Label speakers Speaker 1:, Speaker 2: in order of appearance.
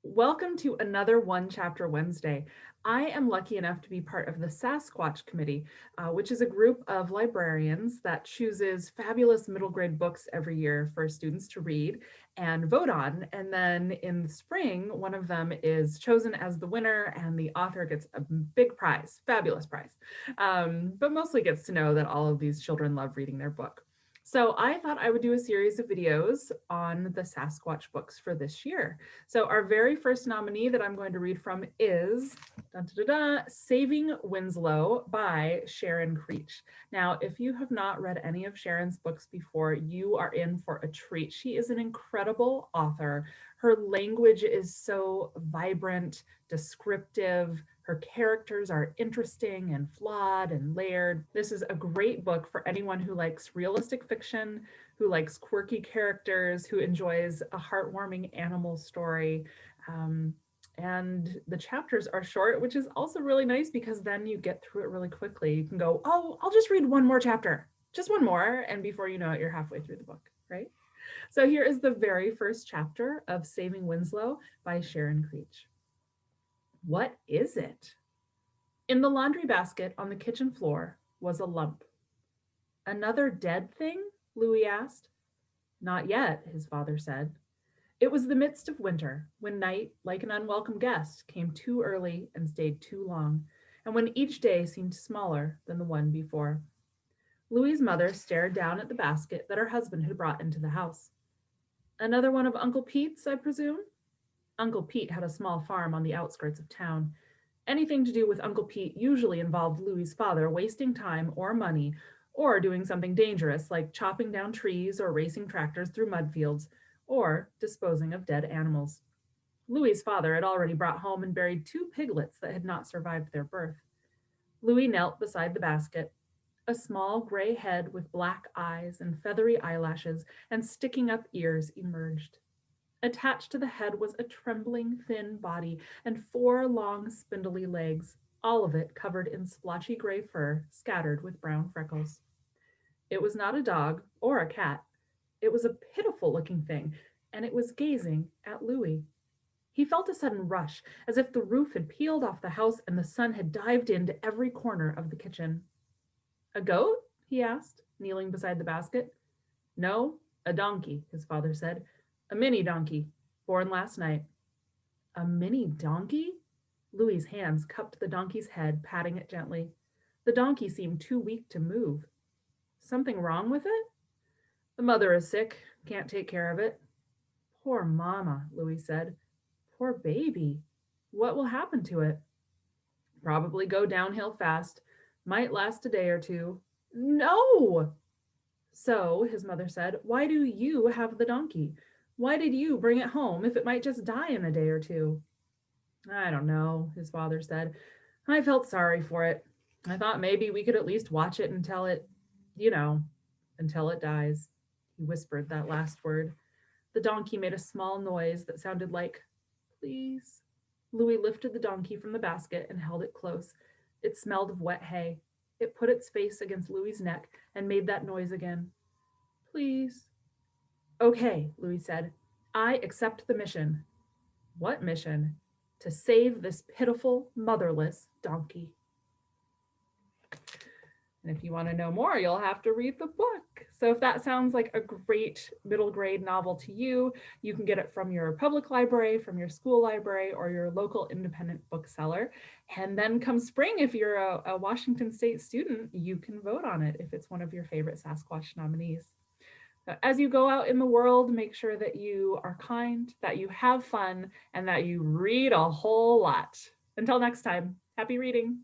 Speaker 1: Welcome to another One Chapter Wednesday. I am lucky enough to be part of the Sasquatch Committee, which is a group of librarians that chooses fabulous middle grade books every year for students to read and vote on. And then in the spring, one of them is chosen as the winner, and the author gets a big prize, fabulous prize, but mostly gets to know that all of these children love reading their book. So I thought I would do a series of videos on the Sasquatch books for this year. So our very first nominee that I'm going to read from is Saving Winslow by Sharon Creech. Now, if you have not read any of Sharon's books before, you are in for a treat. She is an incredible author. Her language is so vibrant, descriptive. Her characters are interesting and flawed and layered. This is a great book for anyone who likes realistic fiction, who likes quirky characters, who enjoys a heartwarming animal story. And the chapters are short, which is also really nice because then you get through it really quickly. You can go, oh, I'll just read one more chapter, just one more. And before you know it, you're halfway through the book, right? So here is the very first chapter of Saving Winslow by Sharon Creech. What is it? In the laundry basket on the kitchen floor was a lump. Another dead thing? Louis asked. Not yet, his father said. It was the midst of winter, when night, like an unwelcome guest, came too early and stayed too long, and when each day seemed smaller than the one before. Louis's mother stared down at the basket that her husband had brought into the house. Another one of Uncle Pete's, I presume? Uncle Pete had a small farm on the outskirts of town. Anything to do with Uncle Pete usually involved Louis's father wasting time or money, or doing something dangerous like chopping down trees or racing tractors through mud fields, or disposing of dead animals. Louis's father had already brought home and buried two piglets that had not survived their birth. Louis knelt beside the basket. A small gray head with black eyes and feathery eyelashes and sticking up ears emerged. Attached to the head was a trembling, thin body and four long, spindly legs, all of it covered in splotchy gray fur scattered with brown freckles. It was not a dog or a cat. It was a pitiful looking thing, and it was gazing at Louis. He felt a sudden rush, as if the roof had peeled off the house and the sun had dived into every corner of the kitchen. A goat? He asked, kneeling beside the basket. No, a donkey, his father said. A mini donkey, born last night. A mini donkey? Louis's hands cupped the donkey's head, patting it gently. The donkey seemed too weak to move. Something wrong with it? The mother is sick, can't take care of it. Poor Mama, Louis said. Poor baby. What will happen to it? Probably go downhill fast. Might last a day or two. No! So, his mother said, why do you have the donkey? Why did you bring it home if it might just die in a day or two? I don't know, his father said. I felt sorry for it. I thought maybe we could at least watch it until it, you know, until it dies. He whispered that last word. The donkey made a small noise that sounded like, please. Louis lifted the donkey from the basket and held it close. It smelled of wet hay. It put its face against Louis's neck and made that noise again. Please. Okay, Louis said. I accept the mission. What mission? To save this pitiful, motherless donkey. And if you want to know more, you'll have to read the book. So if that sounds like a great middle grade novel to you, you can get it from your public library, from your school library, or your local independent bookseller. And then come spring, if you're a Washington State student, you can vote on it if it's one of your favorite Sasquatch nominees. So as you go out in the world, make sure that you are kind, that you have fun, and that you read a whole lot. Until next time, happy reading.